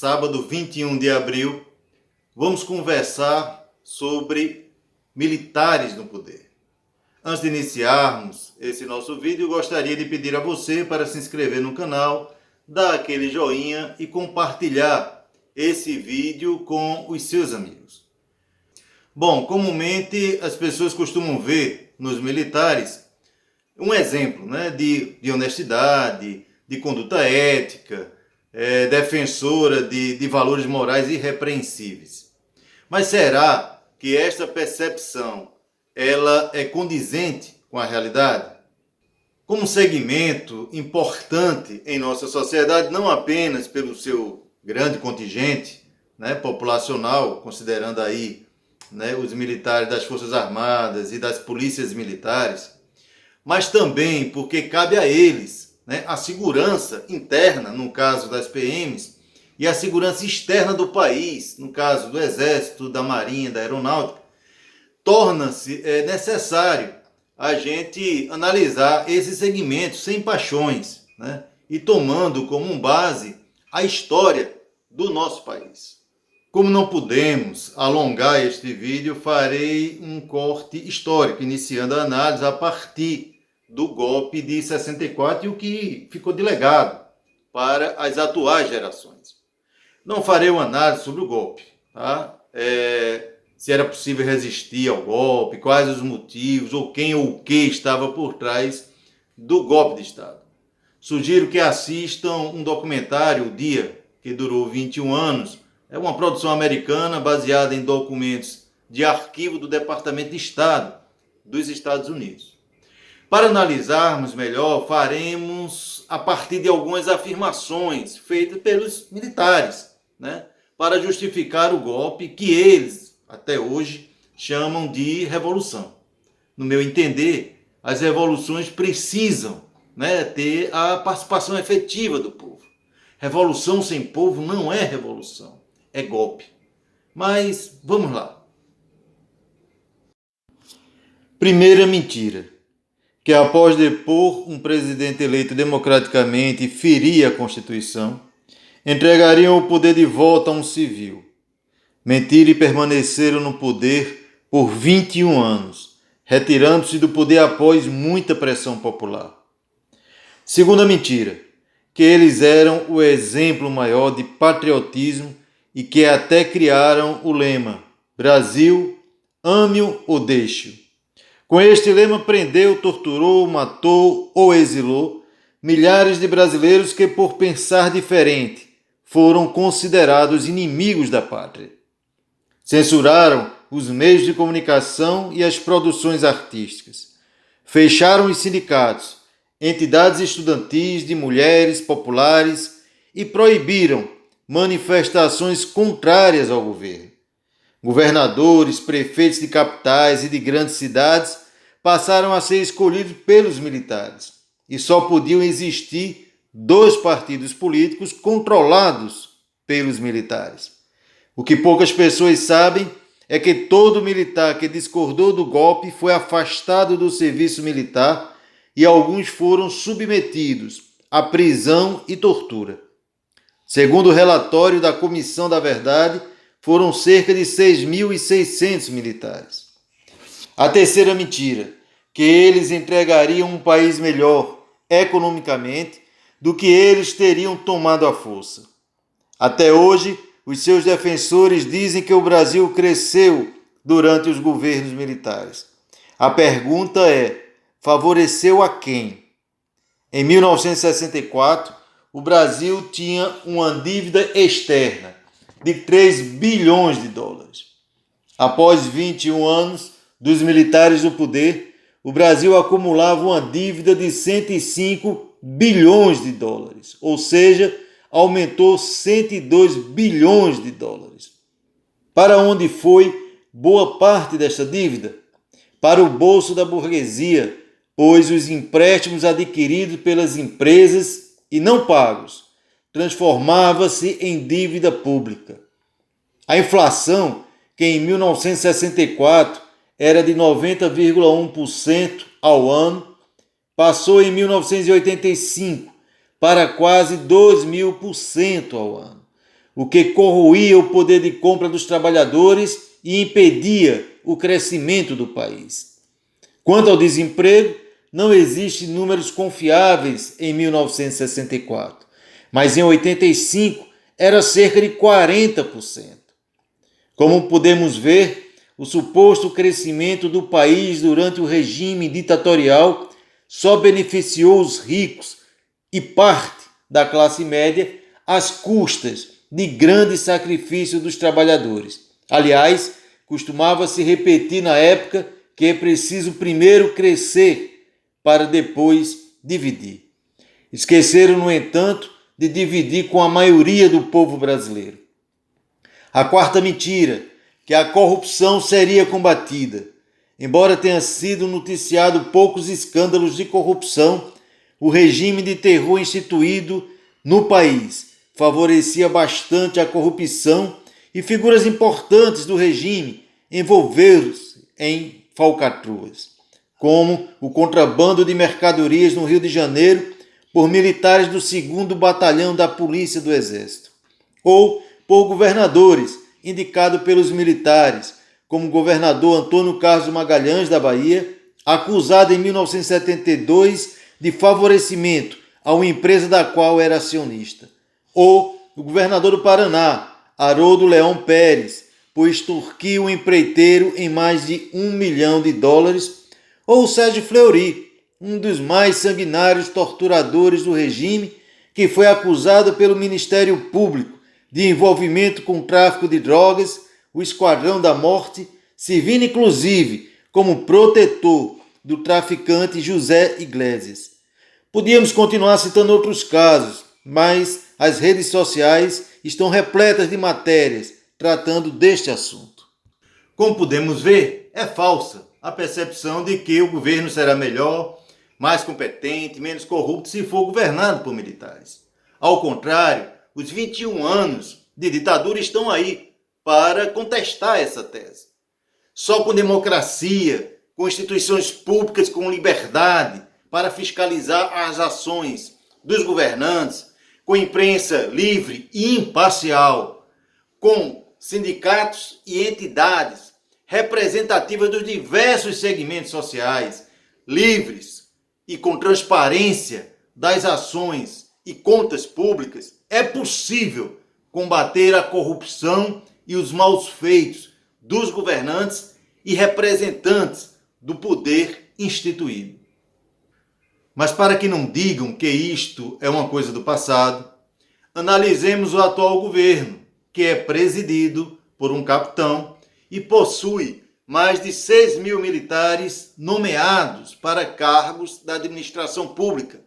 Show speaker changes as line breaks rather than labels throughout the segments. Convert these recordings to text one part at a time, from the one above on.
sábado 21 de abril, vamos conversar sobre militares no poder. Antes de iniciarmos esse nosso vídeo, gostaria de pedir a você para se inscrever no canal, dar aquele joinha e compartilhar esse vídeo com os seus amigos. Bom, comumente as pessoas costumam ver nos militares um exemplo, de honestidade, de conduta ética, defensora de valores morais irrepreensíveis. Mas será que esta percepção ela é condizente com a realidade? Como um segmento importante em nossa sociedade, não apenas pelo seu grande contingente populacional, considerando aí os militares das Forças Armadas e das polícias militares, mas também porque cabe a eles a segurança interna, no caso das PMs, e a segurança externa do país, no caso do Exército, da Marinha, da Aeronáutica, torna-se necessário a gente analisar esses segmentos sem paixões, e tomando como base a história do nosso país. Como não pudemos alongar este vídeo, farei um corte histórico, iniciando a análise a partir do golpe de 64 e o que ficou de legado para as atuais gerações. Não farei uma análise sobre o golpe, se era possível resistir ao golpe, quais os motivos, ou quem ou o que estava por trás do golpe de Estado. Sugiro que assistam um documentário, O Dia, que durou 21 anos, é uma produção americana baseada em documentos de arquivo do Departamento de Estado dos Estados Unidos. Para analisarmos melhor, faremos a partir de algumas afirmações feitas pelos militares, para justificar o golpe que eles, até hoje, chamam de revolução. No meu entender, as revoluções precisam ter a participação efetiva do povo. Revolução sem povo não é revolução. É golpe. Mas vamos lá. Primeira mentira, que após depor um presidente eleito democraticamente e ferir a Constituição, entregariam o poder de volta a um civil. Mentiram e permaneceram no poder por 21 anos, retirando-se do poder após muita pressão popular. Segunda mentira, que eles eram o exemplo maior de patriotismo e que até criaram o lema Brasil, ame-o ou deixe-o. Com este lema prendeu, torturou, matou ou exilou milhares de brasileiros que, por pensar diferente, foram considerados inimigos da pátria. Censuraram os meios de comunicação e as produções artísticas. Fecharam os sindicatos, entidades estudantis de mulheres populares e proibiram manifestações contrárias ao governo. Governadores, prefeitos de capitais e de grandes cidades passaram a ser escolhidos pelos militares e só podiam existir 2 partidos políticos controlados pelos militares. O que poucas pessoas sabem é que todo militar que discordou do golpe foi afastado do serviço militar e alguns foram submetidos à prisão e tortura. Segundo o relatório da Comissão da Verdade, foram cerca de 6.600 militares. A terceira mentira, que eles entregariam um país melhor economicamente do que eles teriam tomado à força. Até hoje, os seus defensores dizem que o Brasil cresceu durante os governos militares. A pergunta é: favoreceu a quem? Em 1964, o Brasil tinha uma dívida externa de 3 bilhões de dólares. Após 21 anos dos militares no poder, o Brasil acumulava uma dívida de 105 bilhões de dólares, ou seja, aumentou 102 bilhões de dólares. Para onde foi boa parte desta dívida? Para o bolso da burguesia, pois os empréstimos adquiridos pelas empresas e não pagos transformava-se em dívida pública. A inflação, que em 1964 era de 90,1% ao ano, passou em 1985 para quase 2.000% ao ano. o que corroía o poder de compra dos trabalhadores e impedia o crescimento do país. Quanto ao desemprego, não existem números confiáveis em 1964, mas em 85 era cerca de 40%. Como podemos ver, o suposto crescimento do país durante o regime ditatorial só beneficiou os ricos e parte da classe média às custas de grande sacrifício dos trabalhadores. Aliás, costumava-se repetir na época que é preciso primeiro crescer para depois dividir. Esqueceram, no entanto, de dividir com a maioria do povo brasileiro. A quarta mentira, que a corrupção seria combatida. Embora tenha sido noticiado poucos escândalos de corrupção, o regime de terror instituído no país favorecia bastante a corrupção e figuras importantes do regime envolveram-se em falcatruas, como o contrabando de mercadorias no Rio de Janeiro por militares do 2º Batalhão da Polícia do Exército, ou por governadores indicados pelos militares, como o governador Antônio Carlos Magalhães da Bahia, acusado em 1972 de favorecimento a uma empresa da qual era acionista, ou o governador do Paraná, Haroldo Leão Pérez, por extorquir um empreiteiro em mais de US$ 1 milhão, ou o Sérgio Fleury, um dos mais sanguinários torturadores do regime, que foi acusado pelo Ministério Público de envolvimento com o tráfico de drogas, o Esquadrão da Morte, servindo inclusive como protetor do traficante José Iglesias. Podíamos continuar citando outros casos, mas as redes sociais estão repletas de matérias tratando deste assunto. Como podemos ver, é falsa a percepção de que o governo será melhor, mais competente, menos corrupto se for governado por militares. Ao contrário, os 21 anos de ditadura estão aí para contestar essa tese. Só com democracia, com instituições públicas com liberdade para fiscalizar as ações dos governantes, com imprensa livre e imparcial, com sindicatos e entidades representativas dos diversos segmentos sociais, livres e com transparência das ações e contas públicas, é possível combater a corrupção e os maus feitos dos governantes e representantes do poder instituído. Mas para que não digam que isto é uma coisa do passado, analisemos o atual governo, que é presidido por um capitão e possui mais de 6 mil militares nomeados para cargos da administração pública,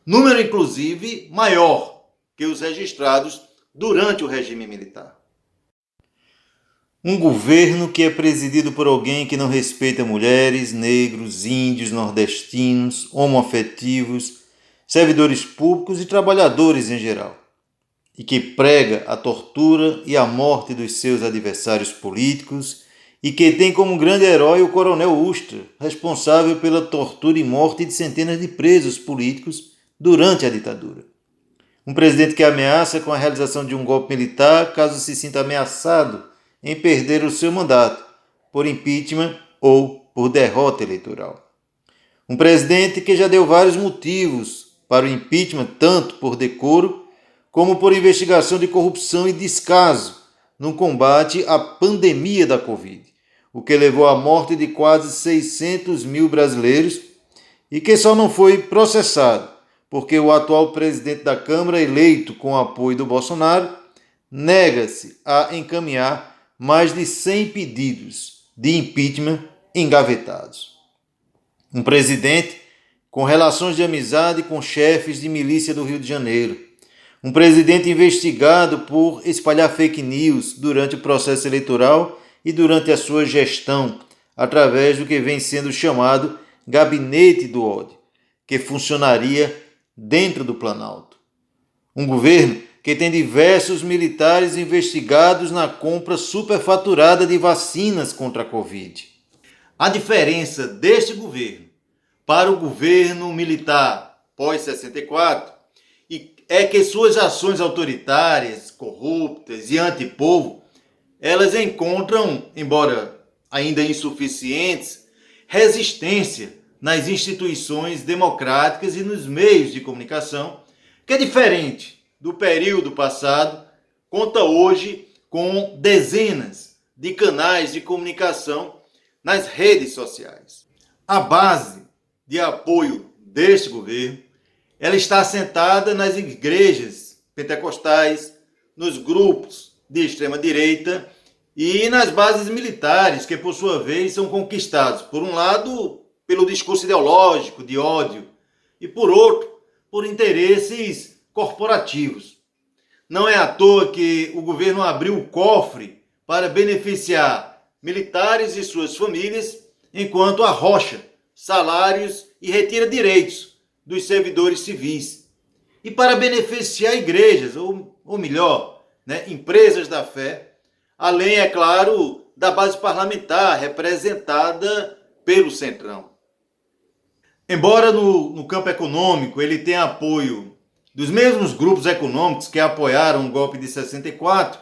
número inclusive maior que os registrados durante o regime militar. Um governo que é presidido por alguém que não respeita mulheres, negros, índios, nordestinos, homoafetivos, servidores públicos e trabalhadores em geral, e que prega a tortura e a morte dos seus adversários políticos e que tem como grande herói o coronel Ustra, responsável pela tortura e morte de centenas de presos políticos durante a ditadura. Um presidente que ameaça com a realização de um golpe militar caso se sinta ameaçado em perder o seu mandato, por impeachment ou por derrota eleitoral. Um presidente que já deu vários motivos para o impeachment, tanto por decoro como por investigação de corrupção e descaso no combate à pandemia da Covid, o que levou à morte de quase 600 mil brasileiros e que só não foi processado porque o atual presidente da Câmara, eleito com o apoio do Bolsonaro, nega-se a encaminhar mais de 100 pedidos de impeachment engavetados. Um presidente com relações de amizade com chefes de milícia do Rio de Janeiro. Um presidente investigado por espalhar fake news durante o processo eleitoral e durante a sua gestão, através do que vem sendo chamado Gabinete do Ódio, que funcionaria dentro do Planalto. Um governo que tem diversos militares investigados na compra superfaturada de vacinas contra a Covid. A diferença deste governo para o governo militar pós-64 é que suas ações autoritárias, corruptas e antipovo, elas encontram, embora ainda insuficientes, resistência nas instituições democráticas e nos meios de comunicação, que é diferente do período passado, conta hoje com dezenas de canais de comunicação nas redes sociais. A base de apoio deste governo, ela está assentada nas igrejas pentecostais, nos grupos de extrema-direita e nas bases militares, que por sua vez são conquistados, por um lado, pelo discurso ideológico de ódio e por outro, por interesses corporativos. Não é à toa que o governo abriu o cofre para beneficiar militares e suas famílias, enquanto arrocha salários e retira direitos dos servidores civis. E para beneficiar igrejas, ou melhor, empresas da fé, além, é claro, da base parlamentar representada pelo Centrão. Embora no campo econômico ele tenha apoio dos mesmos grupos econômicos que apoiaram o golpe de 64,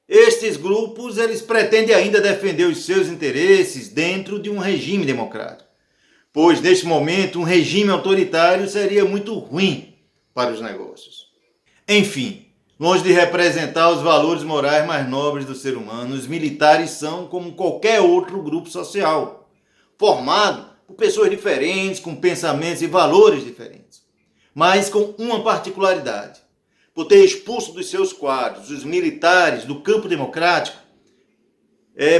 estes grupos eles pretendem ainda defender os seus interesses dentro de um regime democrático, pois neste momento um regime autoritário seria muito ruim para os negócios. Enfim, longe de representar os valores morais mais nobres do ser humano, os militares são como qualquer outro grupo social, formado por pessoas diferentes, com pensamentos e valores diferentes, mas com uma particularidade. Por ter expulso dos seus quadros os militares do campo democrático,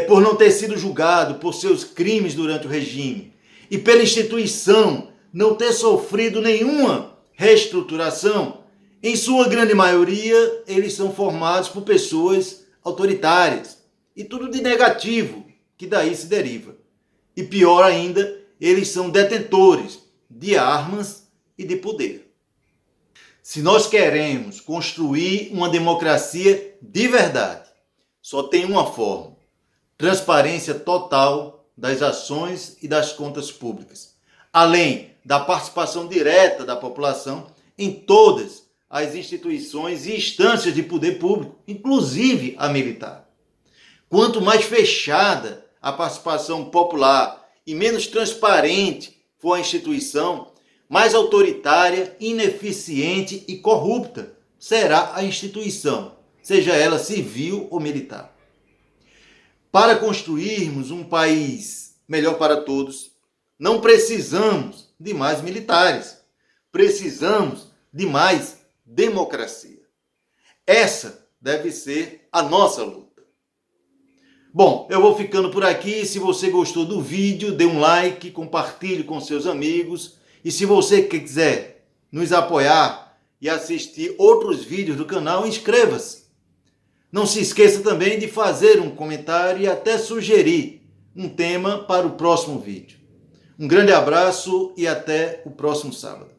por não ter sido julgado por seus crimes durante o regime e pela instituição não ter sofrido nenhuma reestruturação, em sua grande maioria eles são formados por pessoas autoritárias e tudo de negativo que daí se deriva. E pior ainda, eles são detentores de armas e de poder. Se nós queremos construir uma democracia de verdade, só tem uma forma: transparência total das ações e das contas públicas, além da participação direta da população em todas as instituições e instâncias de poder público, inclusive a militar. Quanto mais fechada a participação popular e menos transparente for a instituição, mais autoritária, ineficiente e corrupta será a instituição, seja ela civil ou militar. Para construirmos um país melhor para todos, não precisamos de mais militares, precisamos de mais democracia. Essa deve ser a nossa luta. Bom, eu vou ficando por aqui. Se você gostou do vídeo, dê um like, compartilhe com seus amigos. E se você quiser nos apoiar e assistir outros vídeos do canal, inscreva-se. Não se esqueça também de fazer um comentário e até sugerir um tema para o próximo vídeo. Um grande abraço e até o próximo sábado.